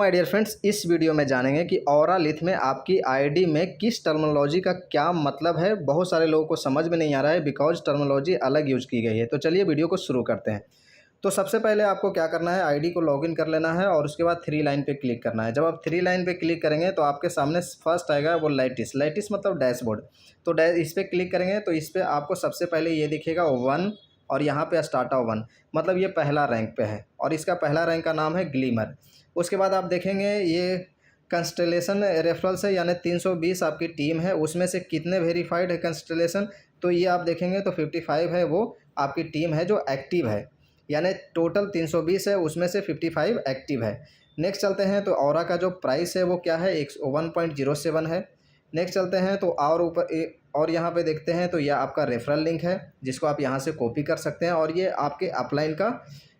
My dear friends, इस video में जानेंगे कि औरालिथ में आपकी आईडी में किस टर्मिनोलॉजी का क्या मतलब है। बहुत सारे लोगों को समझ में नहीं आ रहा है बिकॉज टर्मिनोलॉजी अलग यूज की गई है। तो चलिए वीडियो को शुरू करते हैं। तो सबसे पहले आपको क्या करना है, आईडी को लॉगिन कर लेना है और उसके बाद थ्री लाइन पे क्लिक करना है। जब आप थ्री लाइन पे क्लिक करेंगे तो आपके सामने फर्स्ट आएगा वो लाइटिस मतलब डैशबोर्ड। तो इस पर क्लिक करेंगे तो इस पर आपको सबसे पहले ये दिखेगा वन और यहाँ पे स्टार्ट ऑफ वन, मतलब ये पहला रैंक पे है और इसका पहला रैंक का नाम है ग्लीमर। उसके बाद आप देखेंगे ये कंस्टलेशन रेफरल्स है, यानी 320 आपकी टीम है, उसमें से कितने वेरीफाइड है कंस्टलेशन। तो ये आप देखेंगे तो 55 है वो आपकी टीम है जो एक्टिव है, यानी टोटल 320 है, उसमें से 55 एक्टिव है। नेक्स्ट चलते हैं तो ऑरा का जो प्राइस है वो क्या है, 1.07 है। नेक्स्ट चलते हैं तो और ऊपर और यहाँ पे देखते हैं तो यह आपका रेफरल लिंक है जिसको आप यहाँ से कॉपी कर सकते हैं और ये आपके अपलाइन का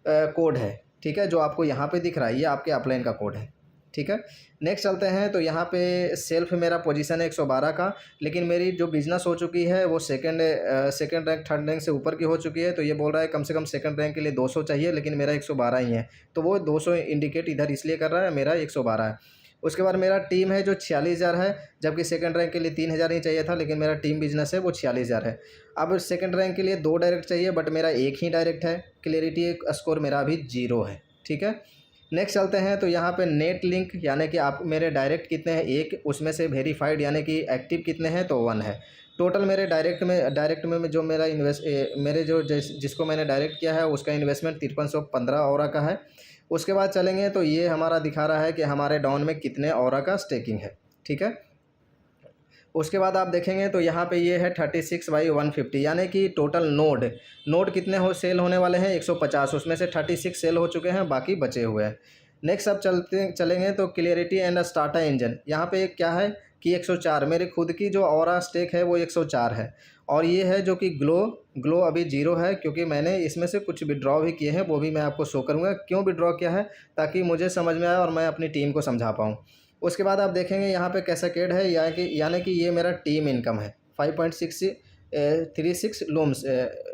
कोड है, ठीक है, जो आपको यहाँ पे दिख रहा है ये आपके अपलाइन का कोड है, ठीक है। नेक्स्ट चलते हैं तो यहाँ पे सेल्फ मेरा पोजीशन है 112 का, लेकिन मेरी जो बिजनेस हो चुकी है वो सेकंड रैंक थर्ड रैंक से ऊपर की हो चुकी है। तो ये बोल रहा है कम से कम सेकंड रैंक के लिए 200 चाहिए, लेकिन मेरा 112 ही है, तो वो 200 इंडिकेट इधर इसलिए कर रहा है, मेरा 112 है। उसके बाद मेरा टीम है जो 46,000 है, जबकि सेकंड रैंक के लिए 3,000 ही चाहिए था, लेकिन मेरा टीम बिजनेस है वो 46,000 है। अब सेकंड रैंक के लिए 2 डायरेक्ट चाहिए बट मेरा एक ही डायरेक्ट है। क्लियरिटी स्कोर मेरा अभी 0 है, ठीक है। नेक्स्ट चलते हैं तो यहाँ पे नेट लिंक, यानी कि आप मेरे डायरेक्ट कितने हैं एक, उसमें से वेरीफाइड यानी कि एक्टिव कितने हैं तो 1 है। टोटल मेरे डायरेक्ट में जो मेरा मेरे जो जिसको मैंने डायरेक्ट किया है उसका इन्वेस्टमेंट 5315 ऑरा का है। उसके बाद चलेंगे तो ये हमारा दिखा रहा है कि हमारे डाउन में कितने ऑरा का स्टेकिंग है, ठीक है। उसके बाद आप देखेंगे तो यहाँ पे ये है 36/150, यानी कि टोटल नोड कितने सेल होने वाले हैं 150, उसमें से 36 सेल हो चुके हैं, बाकी बचे हुए हैं। नेक्स्ट अब चलेंगे तो क्लियरिटी एंड स्टार्टा इंजन, यहाँ पे क्या है कि 104 मेरे खुद की जो ऑरा स्टेक है वो 104 है, और ये है जो कि ग्लो अभी 0 है, क्योंकि मैंने इसमें से कुछ विड्रॉ भी किए हैं, वो भी मैं आपको शो करूँगा क्यों विड्रॉ किया है, ताकि मुझे समझ में आए और मैं अपनी टीम को समझा पाऊँ। उसके बाद आप देखेंगे यहाँ पे कैसाकेड है, यानी कि ये मेरा टीम इनकम है 5.36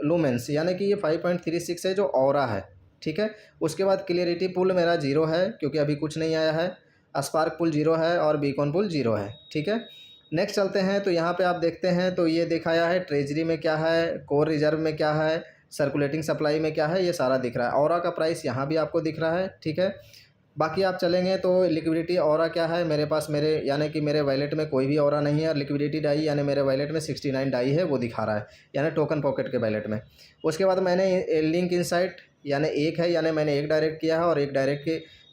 लूमेंस, यानी कि ये 5.36 है जो ऑरा है, ठीक है। उसके बाद क्लियरिटी पुल मेरा 0 है क्योंकि अभी कुछ नहीं आया है। स्पार्क पुल 0 है और बीकॉन पुल 0 है, ठीक है। नेक्स्ट चलते हैं तो यहाँ पे आप देखते हैं तो ये दिखाया है ट्रेजरी में क्या है, कोर रिजर्व में क्या है, सर्कुलेटिंग सप्लाई में क्या है, ये सारा दिख रहा है। ऑरा का प्राइस यहाँ भी आपको दिख रहा है, ठीक है। बाकी आप चलेंगे तो लिक्विडिटी ऑरा क्या है मेरे पास, यानी कि मेरे वैलेट में कोई भी ऑरा नहीं है, और लिक्विडिटी डाई यानी मेरे वैलेट में 69 डाई है वो दिखा रहा है, यानी टोकन पॉकेट के वैलेट में। उसके बाद मैंने लिंक इनसाइट यानी एक है, यानी मैंने एक डायरेक्ट किया है और एक डायरेक्ट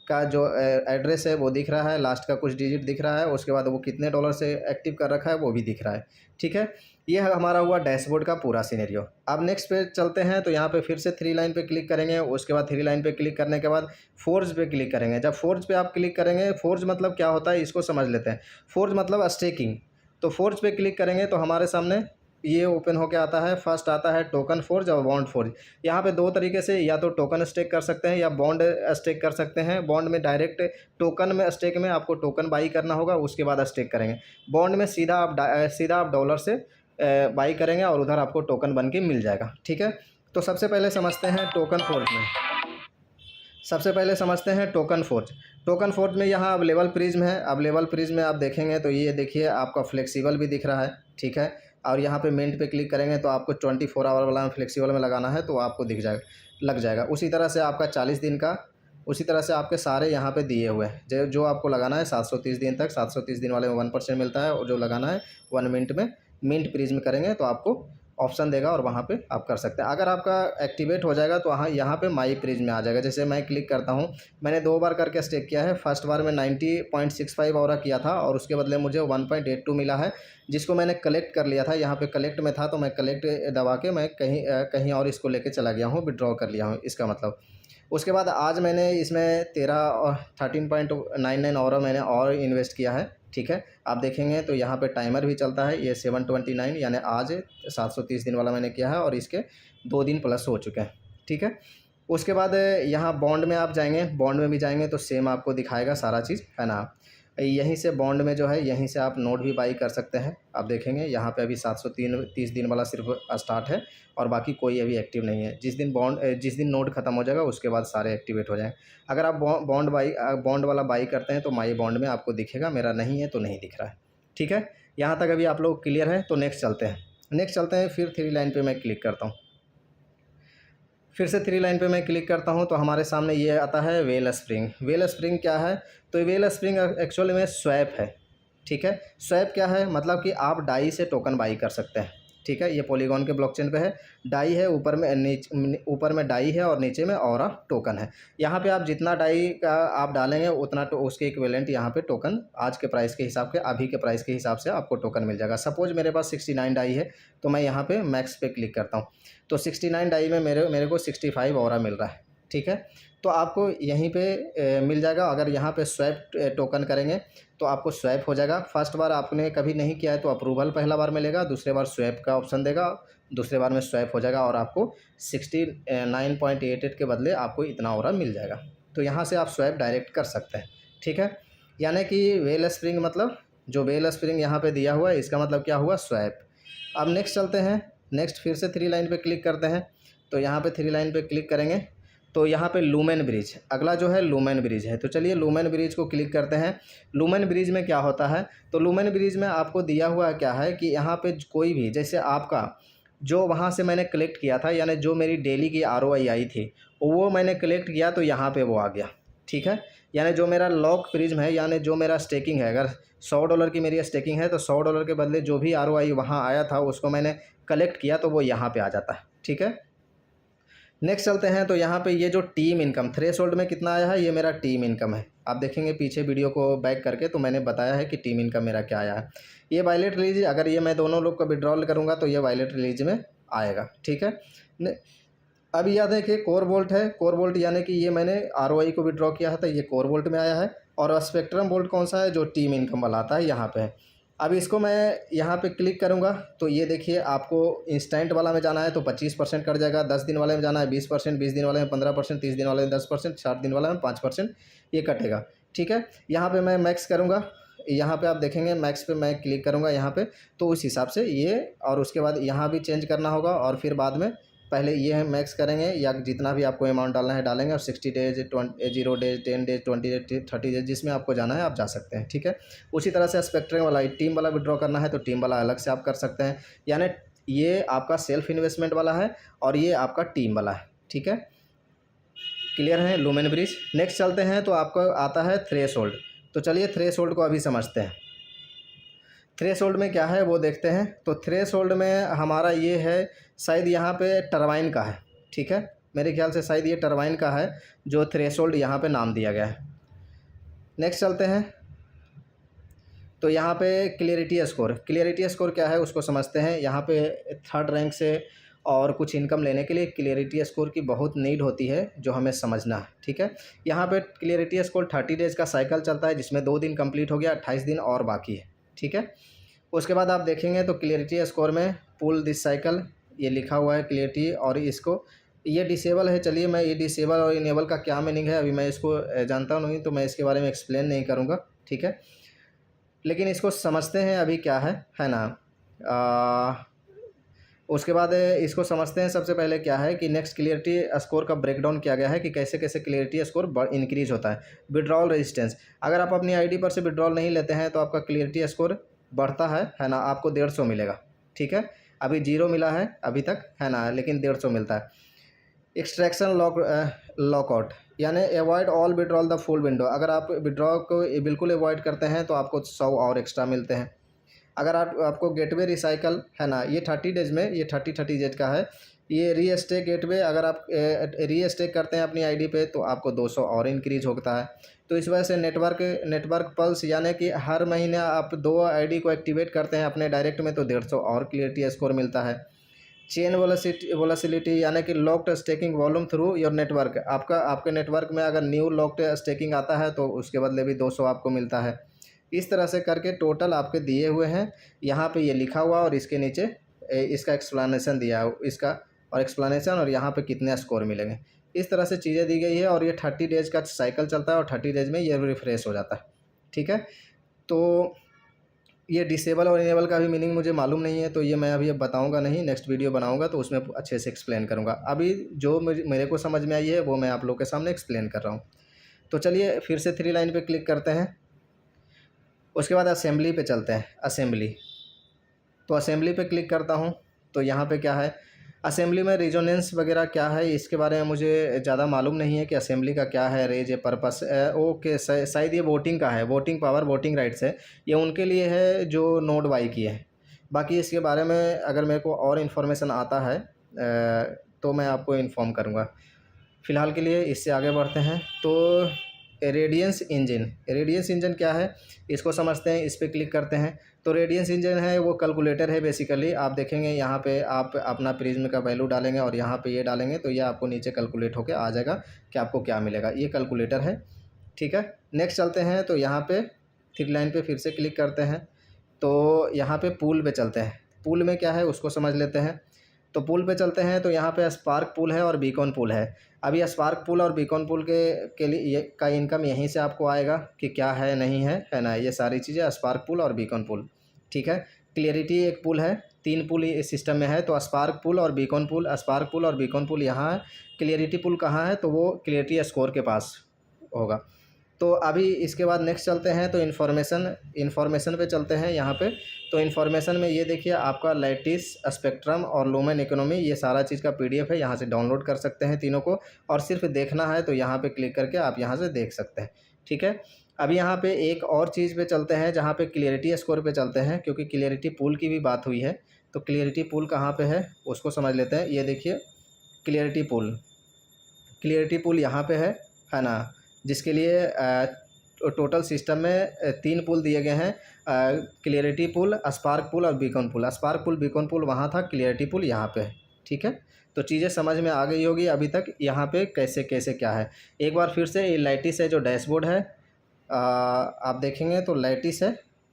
का जो एड्रेस है वो दिख रहा है, लास्ट का कुछ डिजिट दिख रहा है, उसके बाद वो कितने डॉलर से एक्टिव कर रखा है वो भी दिख रहा है, ठीक है। ये हमारा हुआ डैशबोर्ड का पूरा सिनेरियो। अब नेक्स्ट पे चलते हैं तो यहाँ पे फिर से थ्री लाइन पे क्लिक करेंगे। उसके बाद थ्री लाइन पे क्लिक करने के बाद फोर्ज पे क्लिक करेंगे। जब फोर्ज पे आप क्लिक करेंगे, फोर्ज मतलब क्या होता है इसको समझ लेते हैं। फोर्ज मतलब स्टेकिंग। तो फोर्ज पे क्लिक करेंगे तो हमारे सामने ये ओपन होके आता है। फर्स्ट आता है टोकन फोर्ज और बॉन्ड फोर्ज। यहाँ पे दो तरीके से, या तो टोकन स्टेक कर सकते हैं या बॉन्ड स्टेक कर सकते हैं। बॉन्ड में डायरेक्ट, टोकन में स्टेक में आपको टोकन बाई करना होगा, उसके बाद स्टेक करेंगे। बॉन्ड में सीधा आप डॉलर से बाई करेंगे और उधर आपको टोकन बन के मिल जाएगा, ठीक है। तो सबसे पहले समझते हैं टोकन फोर्ज में। टोकन फोर्ज में यहाँ अब लेवल प्रिज्म है। अब लेवल प्रिज्म में आप देखेंगे तो ये देखिए आपका फ्लेक्सिबल भी दिख रहा है, ठीक है। और यहाँ पे मिंट पे क्लिक करेंगे तो आपको 24 आवर वाला फ्लेक्सिबल में लगाना है तो आपको दिख जाएगा, लग जाएगा। उसी तरह से आपका 40 दिन का, उसी तरह से आपके सारे यहाँ पे दिए हुए हैं। जो आपको लगाना है 730 दिन तक, 730 दिन वाले में 1% मिलता है, और जो लगाना है 1 मिनट में मिंट प्रिज्म करेंगे तो आपको ऑप्शन देगा और वहाँ पे आप कर सकते हैं। अगर आपका एक्टिवेट हो जाएगा तो यहाँ पे माई प्रिज्म में आ जाएगा। जैसे मैं क्लिक करता हूँ, मैंने 2 बार करके स्टेक किया है। फर्स्ट बार में 90.65 ऑरा किया था और उसके बदले मुझे 1.82 मिला है, जिसको मैंने कलेक्ट कर लिया था। यहाँ पे कलेक्ट में था तो मैं कलेक्ट दबा के मैं कहीं और इसको लेके चला गया हूँ, विड्रॉ कर लिया हूँ, इसका मतलब। उसके बाद आज मैंने इसमें 13.99 ऑरा मैंने और इन्वेस्ट किया है, ठीक है। आप देखेंगे तो यहाँ पे टाइमर भी चलता है। ये 729 यानी आज 730 दिन वाला मैंने किया है और इसके 2 दिन प्लस हो चुके हैं, ठीक है। उसके बाद यहाँ बॉन्ड में आप जाएंगे, बॉन्ड में भी जाएंगे तो सेम आपको दिखाएगा सारा चीज़, है ना। यहीं से बॉन्ड में जो है यहीं से आप नोट भी बाई कर सकते हैं। आप देखेंगे यहाँ पे अभी 730 दिन वाला सिर्फ स्टार्ट है और बाकी कोई अभी एक्टिव नहीं है। जिस दिन नोट खत्म हो जाएगा उसके बाद सारे एक्टिवेट हो जाएंगे। अगर आप बॉन्ड वाला बाई करते हैं तो माई बॉन्ड में आपको दिखेगा, मेरा नहीं है तो नहीं दिख रहा है। ठीक है, यहाँ तक अभी आप लोग क्लियर है। तो नेक्स्ट चलते हैं। फिर 3 लाइन पे मैं क्लिक करता हूँ। फिर से 3 लाइन पे मैं क्लिक करता हूँ तो हमारे सामने ये आता है वेल स्प्रिंग। वेल स्प्रिंग क्या है? तो वेल स्प्रिंग एक्चुअली में स्वैप है। ठीक है, स्वैप क्या है? मतलब कि आप डाई से टोकन बाई कर सकते हैं। ठीक है, ये पॉलीगॉन के ब्लॉकचेन पे है। डाई है, ऊपर में डाई है और नीचे में ऑरा टोकन है। यहाँ पे आप जितना डाई का आप डालेंगे उतना तो उसके इक्विवेलेंट यहाँ पे टोकन आज के प्राइस के हिसाब के, अभी के प्राइस के हिसाब से आपको टोकन मिल जाएगा। सपोज मेरे पास 69 डाई है तो मैं यहाँ पे मैक्स पे क्लिक करता हूँ तो 69 डाई में मेरे को 65 ऑरा मिल रहा है। ठीक है, तो आपको यहीं पे मिल जाएगा। अगर यहाँ पे स्वैप टोकन करेंगे तो आपको स्वैप हो जाएगा। फर्स्ट बार आपने कभी नहीं किया है तो अप्रूवल पहला बार मिलेगा, दूसरे बार स्वैप का ऑप्शन देगा, दूसरे बार में स्वैप हो जाएगा और आपको 69.88 के बदले आपको इतना ऑरा मिल जाएगा। तो यहाँ से आप स्वैप डायरेक्ट कर सकते हैं। ठीक है, यानी कि वेल स्प्रिंग मतलब जो वेल स्प्रिंग यहाँ पे दिया हुआ है इसका मतलब क्या हुआ? स्वैप। अब नेक्स्ट चलते हैं। नेक्स्ट फिर से 3 लाइन पे क्लिक करते हैं। तो यहाँ पे 3 लाइन पे क्लिक करेंगे तो यहाँ पे लूमेन ब्रिज, अगला जो है लूमेन ब्रिज है। तो चलिए लूमेन ब्रिज को क्लिक करते हैं। लूमेन ब्रिज में क्या होता है? तो लूमेन ब्रिज में आपको दिया हुआ क्या है कि यहाँ पे कोई भी, जैसे आपका जो वहाँ से मैंने कलेक्ट किया था, यानी जो मेरी डेली की ROI आई थी वो मैंने कलेक्ट किया तो यहाँ पे वो आ गया। ठीक है, यानी जो मेरा लॉक प्रिज्म है, यानी जो मेरा स्टेकिंग है, अगर $100 की मेरी स्टेकिंग है तो $100 के बदले जो भी ROI वहाँ आया था उसको मैंने कलेक्ट किया तो वो यहाँ पे आ जाता है। ठीक है, नेक्स्ट चलते हैं। तो यहाँ पे ये जो टीम इनकम थ्रेशोल्ड में कितना आया है, ये मेरा टीम इनकम है। आप देखेंगे पीछे वीडियो को बैक करके तो मैंने बताया है कि टीम इनकम मेरा क्या आया है। ये वायलेट रिलीज, अगर ये मैं दोनों लोग को विड्रॉल करूँगा तो ये वायलेट रिलीज में आएगा। ठीक है, अब याद है कि कोर वोल्ट है। कोर वोल्ट यानी कि ये मैंने ROI को विड्रॉ किया है तो ये कोर वोल्ट में आया है। और स्पेक्ट्रम वोल्ट कौन सा है? जो टीम इनकम वाला आता है, यहाँ पे है। अब इसको मैं यहाँ पे क्लिक करूँगा तो ये देखिए आपको इंस्टेंट वाला में जाना है तो 25% कट जाएगा, 10 दिन वाले में जाना है 20%, 20 दिन वाले में 15%, 30 दिन वाले में 10%, 60 दिन वाले में 5% ये कटेगा। ठीक है, यहाँ पे मैं मैक्स करूँगा। यहाँ पे आप देखेंगे मैक्स पे मैं क्लिक करूँगा यहाँ पे तो उस हिसाब से ये, और उसके बाद यहाँ भी चेंज करना होगा और फिर बाद में पहले ये है मैक्स करेंगे या जितना भी आपको अमाउंट डालना है डालेंगे और 60 days 0 days 10 days 20 days 30 days जिसमें आपको जाना है आप जा सकते हैं। ठीक है, उसी तरह से स्पेक्ट्रम वाला टीम वाला विड्रॉ करना है तो टीम वाला अलग से आप कर सकते हैं। यानी ये आपका सेल्फ इन्वेस्टमेंट वाला है और ये आपका टीम वाला है। ठीक है, क्लियर है लूमेन ब्रिज। नेक्स्ट चलते हैं तो आपको आता है थ्रेशोल्ड। तो चलिए थ्रेशोल्ड को अभी समझते हैं। थ्रेशोल्ड में क्या है वो देखते हैं। तो थ्रेशोल्ड में हमारा ये है, शायद यहाँ पे टरबाइन का है। ठीक है, मेरे ख्याल से शायद ये टरबाइन का है जो थ्रेशोल्ड यहाँ पे नाम दिया गया है। नेक्स्ट चलते हैं तो यहाँ पे क्लियरिटी स्कोर क्या है उसको समझते हैं। यहाँ पे 3rd रैंक से और कुछ इनकम लेने के लिए क्लियरिटी स्कोर की बहुत नीड होती है जो हमें समझना है। ठीक है, यहाँ पे क्लियरिटी स्कोर 30 डेज़ का साइकिल चलता है जिसमें 2 दिन कंप्लीट हो गया, 28 दिन और बाकी है। ठीक है, उसके बाद आप देखेंगे तो क्लियरिटी स्कोर में पुल दिस साइकिल ये लिखा हुआ है क्लियरिटी, और इसको ये डिसेबल है। चलिए मैं ये डिसेबल और इनेबल का क्या मीनिंग है अभी मैं इसको जानता नहीं तो मैं इसके बारे में एक्सप्लेन नहीं करूँगा। ठीक है, लेकिन इसको समझते हैं अभी क्या है ना। उसके बाद इसको समझते हैं। सबसे पहले क्या है कि नेक्स्ट क्लियरिटी स्कोर का ब्रेकडाउन किया गया है कि कैसे कैसे क्लियरिटी स्कोर इंक्रीज होता है। विड्रॉल रेजिस्टेंस, अगर आप अपनी आईडी पर से विड्रॉल नहीं लेते हैं तो आपका क्लियरिटी स्कोर बढ़ता है ना, आपको 150 मिलेगा। ठीक है, अभी 0 मिला है अभी तक है ना, लेकिन 150 मिलता है। एक्सट्रैक्शन लॉकआउट यानी avoid all withdrawal the full window, अगर आप विड्रॉ को बिल्कुल अवॉइड करते हैं तो आपको 100 और एक्स्ट्रा मिलते हैं। अगर आपको गेटवे रिसाइकल है ना, ये 30 डेज में, ये 30 डेज का है। ये रीस्टेक गेटवे, अगर आप रीस्टेक करते हैं अपनी आईडी पे तो आपको 200 और इंक्रीज होता है। तो इस वजह से नेटवर्क पल्स यानी कि हर महीने आप 2 आईडी को एक्टिवेट करते हैं अपने डायरेक्ट में तो 150 और क्लियरिटी स्कोर मिलता है। चेन वोलेटिलिटी यानी कि locked staking volume through your network, आपके नेटवर्क में अगर न्यू लॉक्ड स्टेकिंग आता है तो उसके बदले भी 200 आपको मिलता है। इस तरह से करके टोटल आपके दिए हुए हैं, यहाँ पे ये लिखा हुआ और इसके नीचे इसका एक्सप्लेनेशन दिया है, इसका और एक्सप्लेनेशन और यहाँ पे कितने स्कोर मिलेंगे, इस तरह से चीज़ें दी गई है। और ये 30 डेज़ का साइकिल चलता है और 30 डेज़ में ये रिफ्रेश हो जाता है। ठीक है, तो ये डिसेबल और इनेबल का भी मीनिंग मुझे मालूम नहीं है, तो ये मैं अभी अब बताऊंगा नहीं, नेक्स्ट वीडियो बनाऊंगा तो उसमें अच्छे से एक्सप्लेन करूंगा। अभी जो मेरे को समझ में आई है वो मैं आप लोग के सामने एक्सप्लेन कर रहा हूँ। तो चलिए फिर से 3 लाइन पे क्लिक करते हैं। उसके बाद असेंबली पे चलते हैं। असेंबली, तो असेंबली पे क्लिक करता हूँ। तो यहाँ पे क्या है, असेंबली में रिजोनेंस वगैरह क्या है इसके बारे में मुझे ज़्यादा मालूम नहीं है कि असेंबली का क्या है, रेज ए पर्पस। ओके, शायद ये वोटिंग का है, वोटिंग पावर, वोटिंग राइट्स है, ये उनके लिए है जो नोट बाई किए हैं। बाकी इसके बारे में अगर मेरे को और इन्फॉर्मेशन आता है तो मैं आपको इन्फॉर्म करूँगा। फ़िलहाल के लिए इससे आगे बढ़ते हैं। तो रेडियंस इंजन, रेडियंस इंजन क्या है इसको समझते हैं। इस पर क्लिक करते हैं। तो रेडियंस इंजन है वो कैलकुलेटर है बेसिकली। आप देखेंगे यहाँ पे आप अपना प्रिज्म का वैल्यू डालेंगे और यहाँ पे ये डालेंगे तो ये आपको नीचे कैलकुलेट होकर आ जाएगा कि आपको क्या मिलेगा। ये कैलकुलेटर है, ठीक है। नेक्स्ट चलते हैं। तो यहाँ पे 3 लाइन पे फिर से क्लिक करते हैं। तो यहाँ पे पूल पे चलते हैं। पूल में क्या है उसको समझ लेते हैं। तो पूल पे चलते हैं। तो यहाँ पे स्पार्क पूल है और बीकॉन पूल है। अभी स्पार्क पूल और बीकॉन पूल के लिए ये का इनकम यहीं से आपको आएगा कि क्या है नहीं है ना, ये सारी चीज़ें स्पार्क पूल और बीकॉन पूल, ठीक है। क्लियरिटी एक पूल है, 3 पूल इस सिस्टम में है। तो स्पार्क पूल और बीकॉन पूल, स्पार्क पूल और बीकॉन पूल यहाँ है। क्लियरिटी पूल कहाँ है, तो वो क्लियरिटी स्कोर के पास होगा। तो अभी इसके बाद नेक्स्ट चलते हैं। तो इन्फॉर्मेशन पे चलते हैं यहाँ पे। तो इन्फॉर्मेशन में ये देखिए आपका लैटिस, स्पेक्ट्रम और लूमेन इकोनॉमी, ये सारा चीज़ का PDF है, यहाँ से डाउनलोड कर सकते हैं तीनों को। और सिर्फ देखना है तो यहाँ पे क्लिक करके आप यहाँ से देख सकते हैं, ठीक है। अभी यहाँ पे एक और चीज़ पे चलते हैं जहाँ पे क्लियरिटी स्कोर पे चलते हैं, क्योंकि क्लियरिटी पूल की भी बात हुई है। तो क्लियरिटी पूल कहाँ पे है उसको समझ लेते हैं। ये देखिए क्लियरिटी पूल, क्लियरिटी पूल यहाँ पे है ना, जिसके लिए टोटल सिस्टम में 3 पूल दिए गए हैं, क्लियरिटी पूल, स्पार्क पूल और beacon pool. Spark pool, beacon pool वहाँ था, क्लियरिटी पूल यहाँ पे है, ठीक है। तो चीज़ें समझ में आ गई होगी अभी तक यहाँ पे कैसे कैसे क्या है। एक बार फिर से ये लैटिस है जो डैशबोर्ड है, आप देखेंगे तो लैटिस है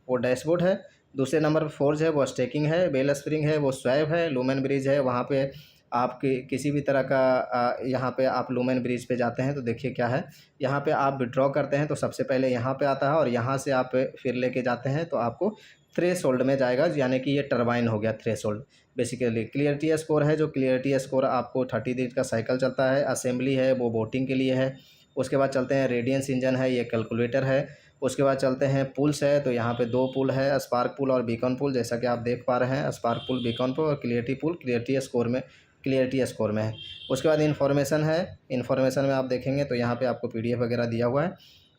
वो डैशबोर्ड है। दूसरे नंबर पर फोर्ज है वो स्टेकिंग है, बेल स्प्रिंग है वो स्वैप है, लूमेन ब्रिज है वहाँ पे आप किसी भी तरह का यहाँ पे आप लूमेन ब्रिज पे जाते हैं तो देखिए क्या है, यहाँ पे आप विड्रॉ करते हैं तो सबसे पहले यहाँ पे आता है और यहाँ से आप फिर लेके जाते हैं तो आपको थ्रेशोल्ड में जाएगा, यानी कि ये टरबाइन हो गया थ्रेशोल्ड बेसिकली। क्लियरिटी स्कोर है जो क्लियरिटी स्कोर आपको 30 दिन का साइकिल चलता है। असेंबली है वो वोटिंग के लिए है। उसके बाद चलते हैं रेडियंस इंजन है, ये कैलकुलेटर है। उसके बाद चलते हैं पुल्स है, तो यहाँ पे 2 पुल है, स्पार्क पुल और बीकॉन पुल, जैसा कि आप देख पा रहे हैं। स्पार्क पुल, बीकॉन पुल और क्लियरिटी पुल क्लियरिटी स्कोर में है। उसके बाद इन्फॉर्मेशन है, इन्फॉर्मेशन में आप देखेंगे तो यहाँ पे आपको PDF वगैरह दिया हुआ है।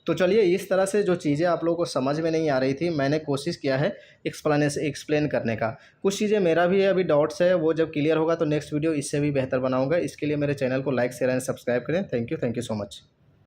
तो चलिए इस तरह से जो चीज़ें आप लोगों को समझ में नहीं आ रही थी मैंने कोशिश किया है एक्सप्लेन करने का। कुछ चीज़ें मेरा भी अभी डाउट्स है, वो जब क्लियर होगा तो नेक्स्ट वीडियो इससे भी बेहतर बनाऊंगा। इसके लिए मेरे चैनल को लाइक शेयर एंड सब्सक्राइब करें। Thank you so much.